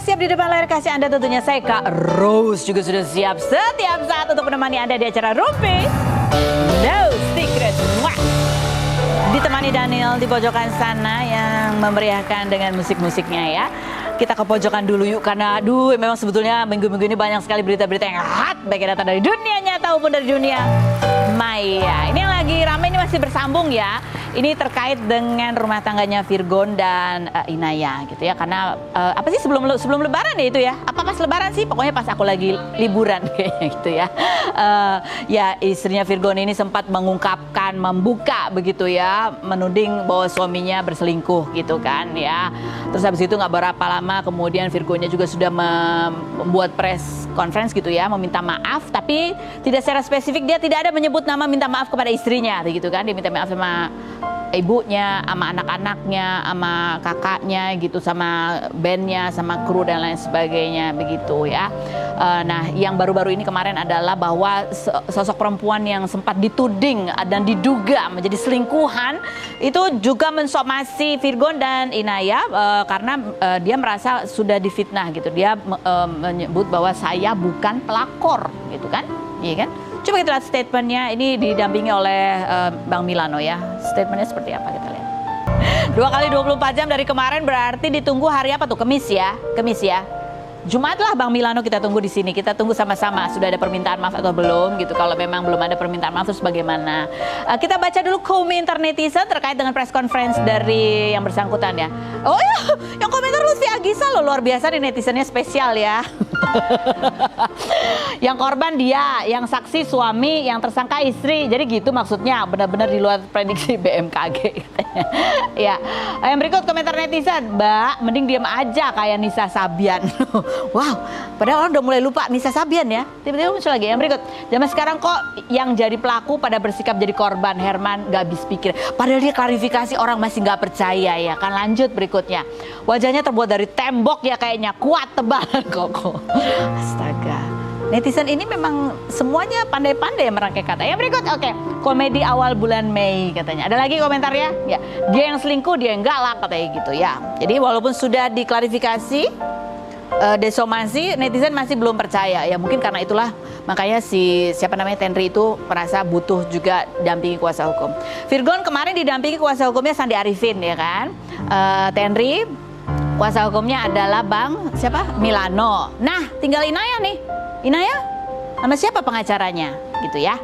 siap di depan layar kasih Anda? Tentunya saya Kak Rose juga sudah siap setiap saat untuk menemani Anda di acara Rumpi No Secret. Wah. Ditemani Daniel di pojokan sana yang memeriahkan dengan musik-musiknya ya. Kita ke pojokan dulu yuk karena aduh memang sebetulnya minggu-minggu ini banyak sekali berita-berita yang hot baik yang datang dari dunia nyata maupun dari dunia maya. Ini yang lagi ramai ini masih bersambung ya. Ini terkait dengan rumah tangganya Virgon dan Inaya gitu ya. Karena apa sih sebelum lebaran ya itu ya? Apa pas lebaran sih? Pokoknya pas aku lagi liburan kayaknya gitu ya. Ya istrinya Virgon ini sempat mengungkapkan, membuka begitu ya, menuding bahwa suaminya berselingkuh gitu kan ya. Terus habis itu nggak berapa lama kemudian Virgonya juga sudah membuat press conference gitu ya, meminta maaf, tapi tidak secara spesifik, dia tidak ada menyebut nama minta maaf kepada istrinya gitu kan. Dia minta maaf sama ibunya, sama anak-anaknya, sama kakaknya gitu, sama bandnya, sama kru dan lain sebagainya begitu ya. Nah yang baru-baru ini kemarin adalah bahwa sosok perempuan yang sempat dituding dan diduga menjadi selingkuhan itu juga mensomasi Virgon dan Inaya karena dia merasa sudah difitnah gitu. Dia menyebut bahwa saya bukan pelakor gitu kan, iya kan? Coba kita lihat statementnya, ini didampingi oleh Bang Milano ya. Statementnya seperti apa kita lihat. 2 kali 24 jam dari kemarin berarti ditunggu hari apa tuh? Kemis ya? Kemis ya? Jumat lah Bang Milano kita tunggu di sini. Kita tunggu sama-sama sudah ada permintaan maaf atau belum gitu. Kalau memang belum ada permintaan maaf terus bagaimana? Kita baca dulu komentar netizen terkait dengan press conference dari yang bersangkutan ya. Oh ya, yang komentar Lutfi Agisa loh, luar biasa nih netizennya spesial ya. Yang korban dia, yang saksi suami, yang tersangka istri. Jadi gitu maksudnya, benar-benar di luar prediksi BMKG katanya. Ya, yang berikut komentar netizen, Mbak, mending diam aja kayak Nisa Sabian. Wow, padahal orang udah mulai lupa Nisa Sabian ya. Tiba-tiba muncul lagi. Yang berikut, zaman sekarang kok yang jadi pelaku pada bersikap jadi korban. Herman gak habis pikir. Padahal dia klarifikasi orang masih gak percaya ya. Kan lanjut berikutnya. Wajahnya terbuat dari tembok ya kayaknya. Kuat tebal koko. Astaga. Netizen ini memang semuanya pandai-pandai merangkai kata. Yang berikut, oke. Komedi awal bulan Mei katanya. Ada lagi komentarnya? Ya. Dia yang selingkuh, dia yang galak katanya gitu ya. Jadi walaupun sudah diklarifikasi, desomasi, netizen masih belum percaya ya, mungkin karena itulah makanya siapa namanya Tenri itu merasa butuh juga dampingi kuasa hukum. Virgon kemarin didampingi kuasa hukumnya Sandi Arifin ya kan. Tenri kuasa hukumnya adalah Bang siapa? Milano. Nah tinggal Inaya nih. Inaya sama siapa pengacaranya gitu ya.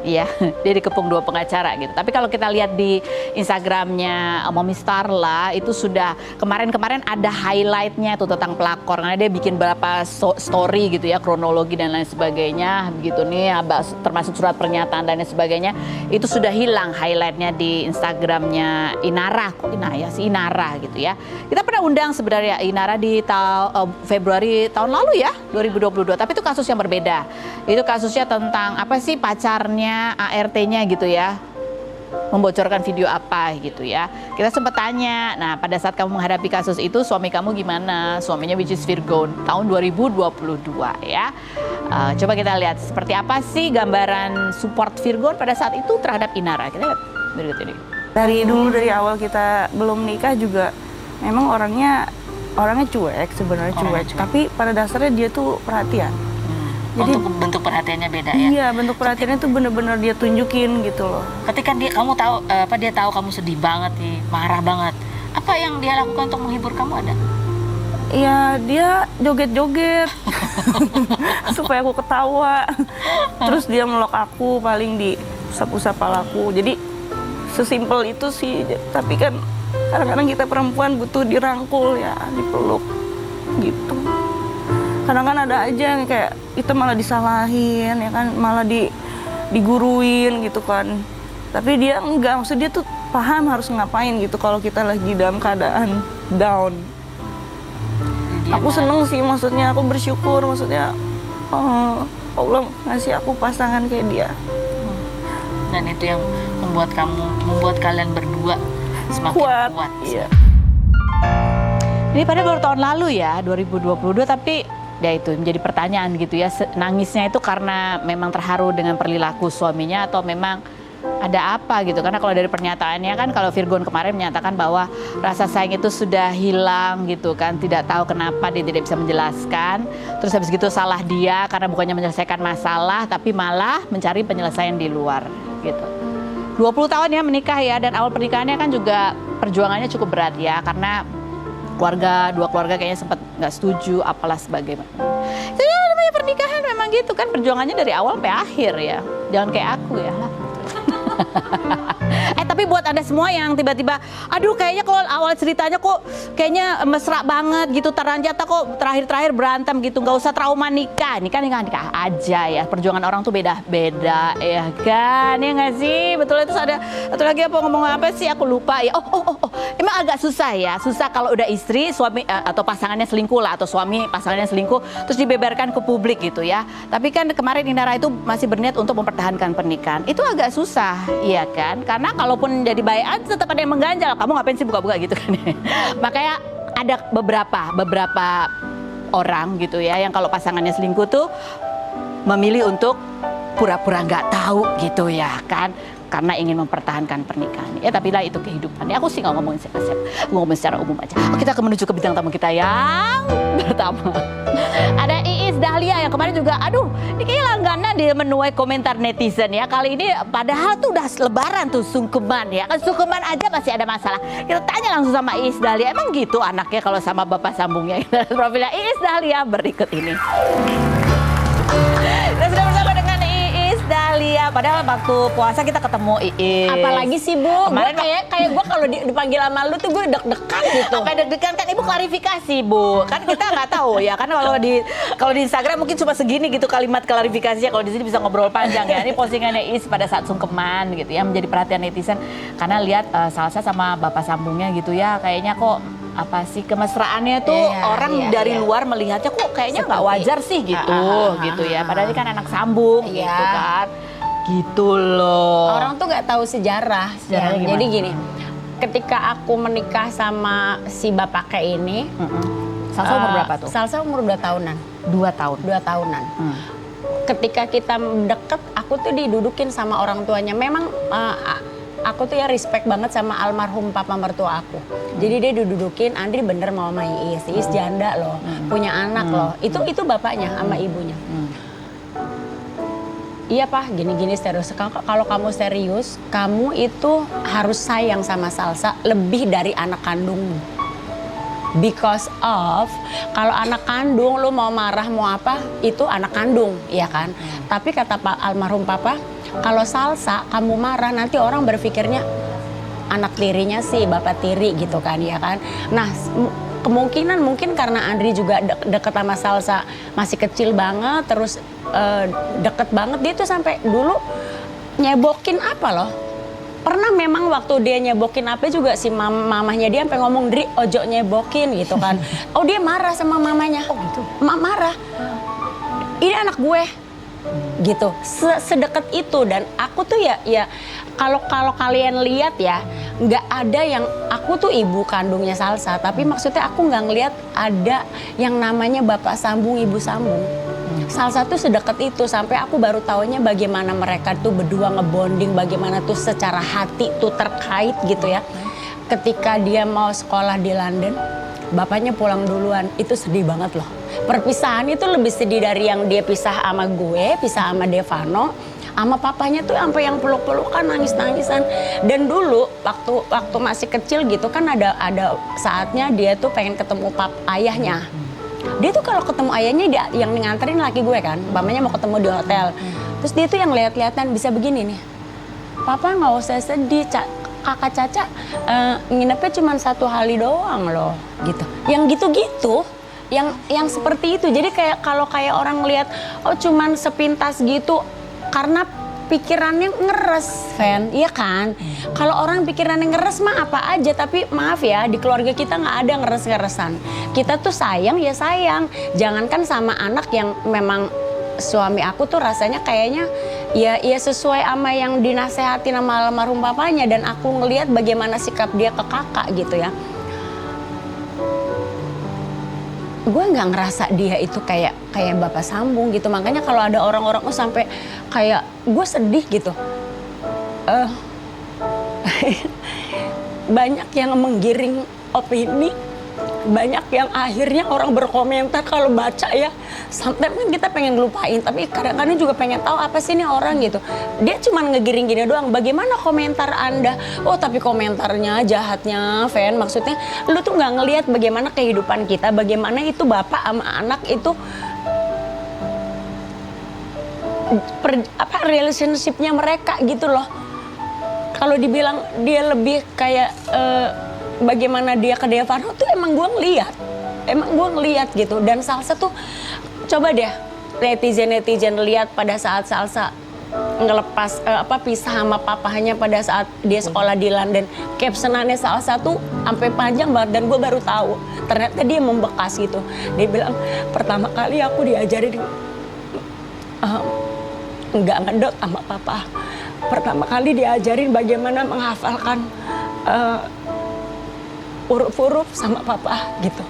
Iya, dia dikepung 2 pengacara gitu. Tapi kalau kita lihat di Instagramnya Momi Starla itu sudah kemarin ada highlightnya tuh tentang pelakor. Karena dia bikin berapa story gitu ya, kronologi dan lain sebagainya. Begitu nih, termasuk surat pernyataan dan lain sebagainya. Itu sudah hilang highlightnya di Instagramnya Inara. Kok Inaya sih? Inara gitu ya. Kita pernah undang sebenarnya Inara di Februari tahun lalu ya, 2022. Tapi itu kasus yang berbeda. Itu kasusnya tentang apa sih pacarnya, ART-nya gitu ya, membocorkan video apa gitu ya. Kita sempat tanya, nah pada saat kamu menghadapi kasus itu suami kamu gimana? Suaminya which is Virgon tahun 2022 ya. Coba kita lihat seperti apa sih gambaran support Virgon pada saat itu terhadap Inara. Kita lihat berikut ini. Dari awal kita belum nikah juga memang orangnya cuek sebenarnya cuek. Tapi pada dasarnya dia tuh perhatian. Jadi bentuk perhatiannya beda ya. Iya, bentuk perhatiannya tuh bener-bener dia tunjukin gitu loh. Ketika dia tahu kamu sedih banget nih, marah banget. Apa yang dia lakukan untuk menghibur kamu ada? Iya, dia joget-joget supaya aku ketawa. Terus dia meluk aku paling di usap-usap palaku. Jadi sesimpel itu sih. Tapi kan kadang-kadang kita perempuan butuh dirangkul ya, dipeluk gitu. Kadang kan ada aja yang kayak kita malah disalahin ya kan, malah diguruin gitu kan. Tapi dia enggak, maksud dia tuh paham harus ngapain gitu kalau kita lagi dalam keadaan down. Aku seneng sih, maksudnya aku bersyukur, maksudnya Allah ngasih aku pasangan kayak dia. Dan itu yang membuat kalian berdua semakin kuat. Iya. Ini padahal baru tahun lalu ya, 2022, tapi ya itu menjadi pertanyaan gitu ya, nangisnya itu karena memang terharu dengan perilaku suaminya atau memang ada apa gitu. Karena kalau dari pernyataannya kan, kalau Virgon kemarin menyatakan bahwa rasa sayang itu sudah hilang gitu kan, tidak tahu kenapa dia tidak bisa menjelaskan. Terus habis gitu salah dia karena bukannya menyelesaikan masalah tapi malah mencari penyelesaian di luar gitu. 20 tahun ya menikah ya, dan awal pernikahannya kan juga perjuangannya cukup berat ya, karena dua keluarga kayaknya sempat nggak setuju apalah sebagainya. Itu ya namanya pernikahan memang gitu kan, perjuangannya dari awal sampai akhir ya. Jangan kayak aku ya. Tapi buat Anda semua yang tiba-tiba, aduh kayaknya kalau awal ceritanya kok kayaknya mesra banget gitu, ternyata kok terakhir-terakhir berantem gitu, nggak usah trauma nikah. Nikah aja ya, perjuangan orang tuh beda-beda ya kan, ya nggak sih? Betul. Itu ada satu lagi ngomong apa sih, aku lupa ya. Oh, emang agak susah ya, susah kalau udah istri, suami atau pasangannya selingkuh lah, atau suami pasangannya selingkuh terus dibeberkan ke publik gitu ya. Tapi kan kemarin Indara itu masih berniat untuk mempertahankan pernikahan. Itu agak susah, iya kan? Karena kalaupun jadi baiat tetap ada yang mengganjal. Kamu ngapain sih buka-buka gitu kan? Makanya ada beberapa orang gitu ya yang kalau pasangannya selingkuh tuh memilih untuk pura-pura nggak tahu gitu ya kan, karena ingin mempertahankan pernikahan. Ya tapi lah itu kehidupan. Ya aku sih nggak ngomongin siapa-siapa, ngomongin secara umum aja. Kita akan menuju ke bintang tamu kita yang pertama. Ada Iis Dahlia yang kemarin juga, aduh, ini kayaknya langganan dia menuai komentar netizen ya. Kali ini padahal tuh udah lebaran tuh, sungkeman ya. Kan sungkeman aja masih ada masalah. Kita tanya langsung sama Iis Dahlia, emang gitu anaknya kalau sama bapak sambungnya? Profilnya Iis Dahlia berikut ini. Kita sudah bersama dengan Iis Dahlia. Padahal waktu puasa kita ketemu Iis. Apalagi sih Bu, Kemarin kayak gue kalau dipanggil sama lu tuh gue deg-degan gitu. Sampai deg-degan kan Ibu klarifikasi Bu. Kan kita nggak tahu ya. Karena kalau di Instagram mungkin cuma segini gitu kalimat klarifikasinya. Kalau di sini bisa ngobrol panjang ya. Ini postingannya Iis pada saat sungkeman gitu ya, menjadi perhatian netizen karena lihat Salsa sama bapak sambungnya gitu ya. Kayaknya kok apa sih kemesraannya tuh orang dari luar melihatnya kok kayaknya nggak wajar sih gitu gitu ya. Padahal ini kan anak sambung gitu kan. Gitu loh. Orang tuh nggak tahu sejarah. Sejarahnya gimana? Jadi gini, ketika aku menikah sama si bapak kayak ini, Salsa umur berapa tuh? Salsa umur 2 tahunan. 2 tahun. 2 tahunan. Ketika kita deket, aku tuh didudukin sama orang tuanya. Memang aku tuh ya respect banget sama almarhum papa mertua aku. Jadi dia didudukin, Andri bener mau sama Iis. Iis janda loh, punya anak loh. Itu bapaknya sama ibunya. Iya Pak, gini-gini serius. Kalau kamu serius, kamu itu harus sayang sama Salsa lebih dari anak kandungmu. Because of, kalau anak kandung lu mau marah mau apa, itu anak kandung, ya kan? Tapi kata Pak almarhum Papa, kalau Salsa kamu marah nanti orang berpikirnya anak tirinya sih, bapak tiri gitu kan, ya kan? Nah, kemungkinan mungkin karena Andri juga deket sama Salsa masih kecil banget, terus deket banget, dia tuh sampai dulu nyebokin apa loh. Pernah memang waktu dia nyebokin apa juga si mamahnya dia sampai ngomong, Dri ojo nyebokin gitu kan. Oh dia marah sama mamanya. Oh gitu? Marah. Ini anak gue. Gitu, sedekat itu. Dan aku tuh ya kalau kalian lihat ya, nggak ada yang, aku tuh ibu kandungnya Salsa, tapi maksudnya aku nggak ngelihat ada yang namanya bapak sambung ibu sambung. Salsa tuh sedekat itu, sampai aku baru taunya bagaimana mereka tuh berdua ngebonding, bagaimana tuh secara hati tuh terkait gitu ya. Ketika dia mau sekolah di London, bapaknya pulang duluan, itu sedih banget loh. Perpisahan itu lebih sedih dari yang dia pisah sama gue, pisah sama Devano, sama papanya tuh sampai yang peluk-pelukan, nangis-nangisan. Dan dulu waktu masih kecil gitu kan ada saatnya dia tuh pengen ketemu ayahnya. Dia tuh kalau ketemu ayahnya dia yang nganterin laki gue kan, mamanya mau ketemu di hotel. Terus dia tuh yang lihat-lihatan bisa begini nih. Papa nggak usah sedih, kakak Caca nginepnya cuma 1 hari doang loh, gitu. Yang gitu-gitu. Yang seperti itu. Jadi kalau orang ngelihat oh cuman sepintas gitu karena pikirannya ngeres, Fen, iya kan? Kalau orang pikirannya ngeres mah apa aja, tapi maaf ya di keluarga kita nggak ada ngeres-ngeresan. Kita tuh sayang ya sayang. Jangankan sama anak yang memang suami aku tuh rasanya kayaknya ya sesuai sama yang dinasehatin sama almarhum papanya, dan aku ngelihat bagaimana sikap dia ke kakak gitu ya. Gue nggak ngerasa dia itu kayak bapak sambung gitu. Makanya kalau ada orang-orang sampai kayak gue sedih gitu. banyak yang menggiring opini, banyak yang akhirnya orang berkomentar kalau baca ya, sometimes kan kita pengen lupain, tapi kadang-kadang juga pengen tahu apa sih ini orang gitu. Dia cuma ngegiring gini doang, bagaimana komentar Anda? Oh tapi komentarnya jahatnya, Fen, maksudnya lu tuh nggak ngelihat bagaimana kehidupan kita, bagaimana itu bapak sama anak itu relationship-nya mereka gitu loh. Kalau dibilang dia lebih kayak bagaimana dia ke Devano tuh emang gue ngeliat gitu. Dan Salsa tuh coba deh netizen lihat pada saat Salsa ngelepas pisah sama papahnya pada saat dia sekolah di London. Captionannya Salsa tuh sampai panjang banget dan gue baru tahu ternyata dia membekas gitu. Dia bilang pertama kali aku diajarin nggak ngedot sama papa. Pertama kali diajarin bagaimana menghafalkan huruf-huruf sama papa gitu.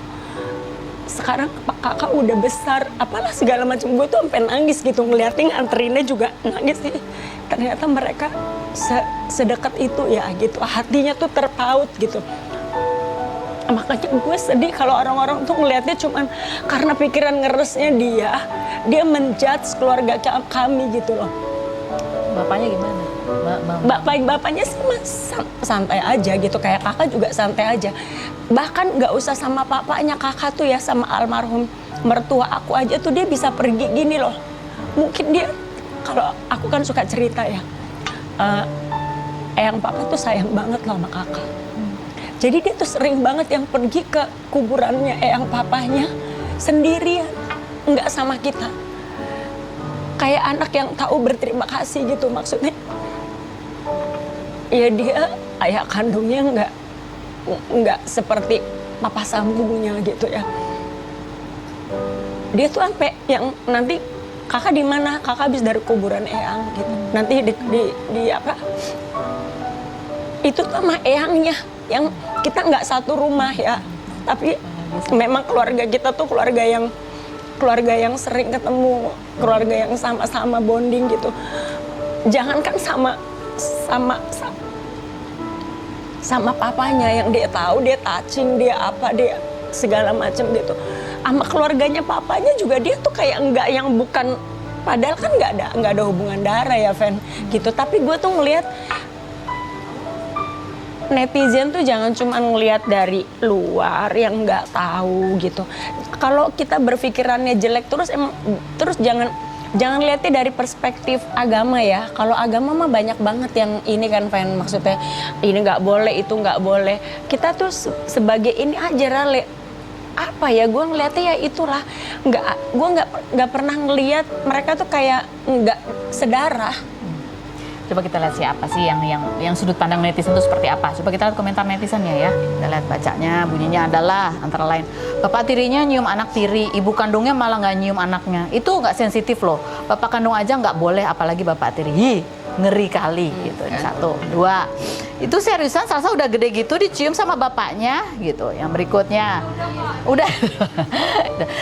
Sekarang kakak udah besar, apalah segala macam, gue tuh sampai nangis gitu ngeliatin, anterinnya juga nangis sih. Ternyata mereka sedekat itu ya gitu, hatinya tuh terpaut gitu. Makanya gue sedih kalau orang-orang tuh ngelihatnya cuman karena pikiran ngeresnya dia menjudge keluarga kami gitu loh. Bapaknya gimana? Bapaknya sih santai aja gitu, kayak kakak juga santai aja. Bahkan nggak usah sama papanya, kakak tuh ya sama almarhum mertua aku aja tuh dia bisa pergi gini loh. Mungkin dia, kalau aku kan suka cerita ya, eyang papa tuh sayang banget loh sama kakak. Jadi dia tuh sering banget yang pergi ke kuburannya eyang papanya sendirian, nggak sama kita. Kayak anak yang tahu berterima kasih gitu, maksudnya. Ya dia ayah kandungnya nggak seperti papa sambungnya gitu ya. Dia tuh sampai yang nanti kakak di mana? Kakak habis dari kuburan eyang gitu. Nanti di apa? Itu tuh sama eyangnya yang kita nggak satu rumah ya. Tapi memang keluarga kita tuh keluarga yang sering ketemu, keluarga yang sama-sama bonding gitu. Jangankan sama papanya yang dia tahu, dia touching, dia apa, dia segala macam gitu. Sama keluarganya papanya juga dia tuh kayak enggak yang bukan, padahal kan nggak ada hubungan darah ya, Fen, gitu. Tapi gue tuh ngelihat netizen tuh jangan cuma ngelihat dari luar yang nggak tahu gitu. Kalau kita berpikirannya jelek terus jangan lihatnya dari perspektif agama ya. Kalau agama mah banyak banget yang ini kan, Fen, maksudnya ini nggak boleh, itu nggak boleh. Kita tuh sebagai ini aja Rale, apa ya, gue ngeliatnya ya itulah, gue nggak pernah ngelihat mereka tuh kayak nggak sedarah. Coba kita lihat siapa sih yang sudut pandang netizen itu seperti apa. Coba kita lihat komentar netizennya ya. Kita lihat bacanya, bunyinya adalah antara lain, bapak tirinya nyium anak tiri, ibu kandungnya malah nggak nyium anaknya. Itu nggak sensitif loh. Bapak kandung aja nggak boleh, apalagi bapak tiri. Hi, ngeri kali gitu. Satu, dua. Itu seriusan Salsa udah gede gitu dicium sama bapaknya gitu. Yang berikutnya, udah.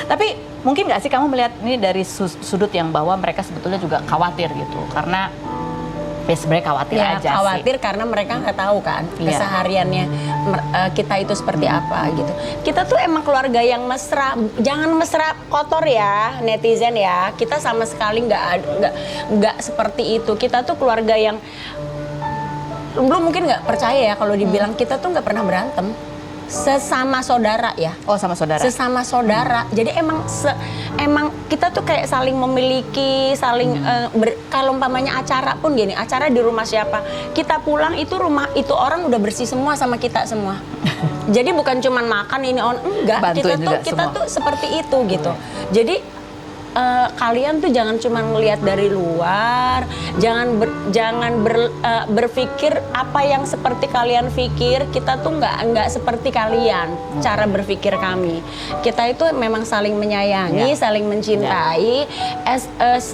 Tapi mungkin nggak sih kamu melihat ini dari sudut yang bahwa mereka sebetulnya juga khawatir gitu, karena sebenarnya khawatir ya, aja khawatir sih. karena mereka nggak tahu kan kesehariannya kita itu seperti apa gitu. Kita tuh emang keluarga yang mesra, jangan mesra kotor ya netizen ya. Kita sama sekali nggak seperti itu. Kita tuh keluarga yang belum, mungkin nggak percaya ya kalau dibilang kita tuh nggak pernah berantem. Sesama saudara ya. Oh, sama saudara. Sesama saudara. Jadi emang kita tuh kayak saling memiliki, saling kalau umpamanya acara pun gini, acara di rumah siapa, kita pulang itu rumah itu orang udah bersih semua sama kita semua. Jadi bukan cuman makan ini enggak, kita tuh seperti itu gitu. Jadi kalian tuh jangan cuma ngelihat dari luar, jangan berpikir apa yang seperti kalian pikir. Kita tuh nggak seperti kalian cara berpikir kami. Kita itu memang saling menyayangi, saling mencintai as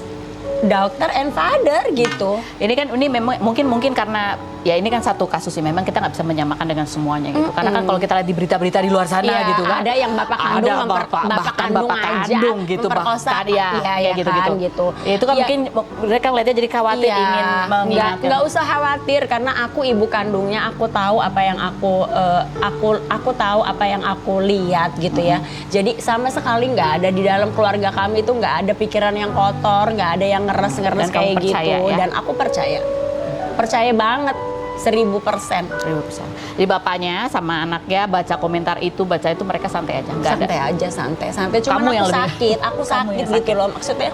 daughter and father gitu. Ini kan ini memang mungkin karena ya ini kan satu kasus sih, memang kita nggak bisa menyamakan dengan semuanya gitu. Karena kan kalau kita lihat di berita-berita di luar sana Iya, gitu kan, ada yang bapak kandung ada bapak kandung aja gitu, memperkosa. bahkan ya, Iya, kayak gitu kan, gitu. gitu. Ya, itu kan Iya. mungkin mereka ngeliatnya jadi khawatir, ingin mengingatkan. nggak usah khawatir karena aku ibu kandungnya, aku tahu apa yang aku tahu apa yang aku lihat gitu ya. Jadi sama sekali nggak ada di dalam keluarga kami itu nggak ada pikiran yang kotor, nggak ada yang ngeres Dan kamu kayak gitu. percaya, ya? Dan aku percaya banget 1000%. 1000%. Jadi bapaknya sama anaknya baca komentar itu, baca itu, mereka santai aja, nggak ada. Santai aja, santai. Cuma Kamu aku yang lebih- sakit, aku Kamu sakit yang gitu loh. Maksudnya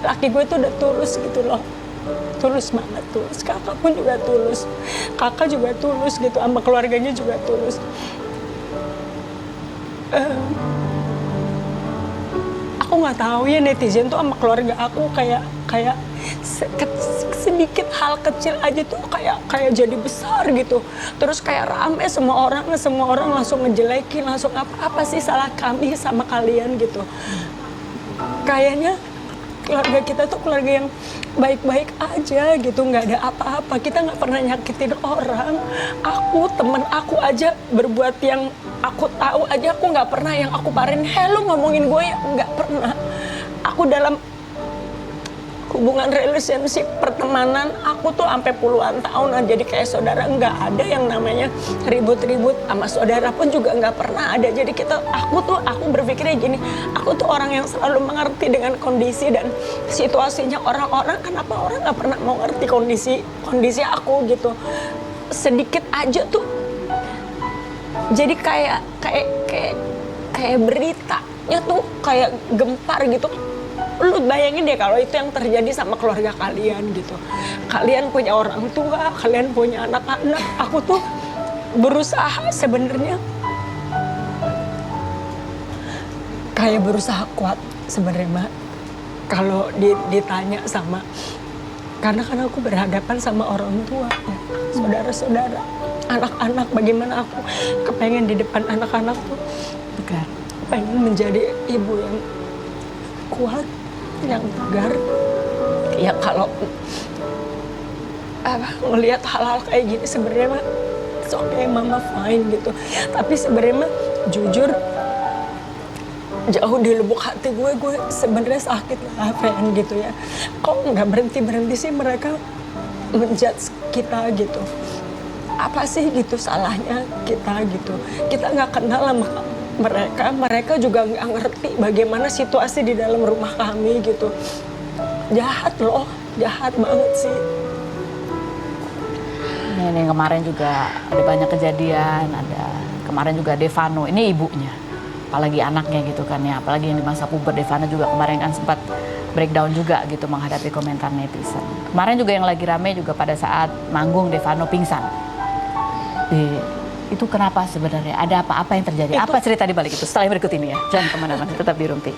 laki gue tuh udah tulus gitu loh. Tulus banget, tulus. Kakak pun juga tulus. Kakak juga tulus gitu, sama keluarganya juga tulus. Aku nggak tahu ya netizen tuh sama keluarga aku kayak sedikit hal kecil aja tuh kayak jadi besar gitu. Terus kayak rame semua orang langsung ngejelekin, langsung apa sih salah kami sama kalian gitu. Kayaknya keluarga kita tuh keluarga yang baik-baik aja gitu, nggak ada apa-apa, kita nggak pernah nyakitin orang. Temen aku aja berbuat yang aku tahu aja, aku nggak pernah yang aku parin, lu ngomongin gue ya, nggak pernah. Aku dalam hubungan relationship pertemanan aku tuh sampai puluhan tahun jadi kayak saudara, nggak ada yang namanya ribut-ribut sama saudara pun juga nggak pernah ada. Jadi aku berpikirnya gini, aku tuh orang yang selalu mengerti dengan kondisi dan situasinya orang-orang. Kenapa orang nggak pernah mau ngerti kondisi aku gitu? Sedikit aja tuh jadi kayak beritanya tuh kayak gempar gitu. Lu bayangin deh kalau itu yang terjadi sama keluarga kalian gitu. Kalian punya orang tua, kalian punya anak-anak. Aku tuh berusaha sebenarnya kayak berusaha kuat sebenarnya, Mbak. Kalau ditanya sama, karena kan aku berhadapan sama orang tua, ya, saudara-saudara, anak-anak, bagaimana aku kepengen di depan anak-anak tuh pengen menjadi ibu yang kuat, yang tegar. Ya kalau ngelihat hal-hal kayak gini sebenarnya mah it's okay, mama fine gitu. Tapi sebenarnya mah jujur jauh di lubuk hati gue sebenarnya sakit lah, Fen, gitu ya. Kok nggak berhenti sih mereka menjudge kita gitu? Apa sih gitu salahnya kita gitu? Kita nggak kenal sama mereka juga nggak ngerti bagaimana situasi di dalam rumah kami gitu. Jahat loh, jahat banget sih. Ini kemarin juga ada banyak kejadian, kemarin juga Devano, ini ibunya, apalagi anaknya gitu kan ya, apalagi yang di masa puber. Devano juga kemarin kan sempat breakdown juga gitu menghadapi komentar netizen. Kemarin juga yang lagi rame juga pada saat manggung Devano pingsan. Itu kenapa sebenarnya? Ada apa yang terjadi? Apa cerita di balik itu? Setelah yang berikut ini ya. Jangan kemana-mana, tetap di Rumpi.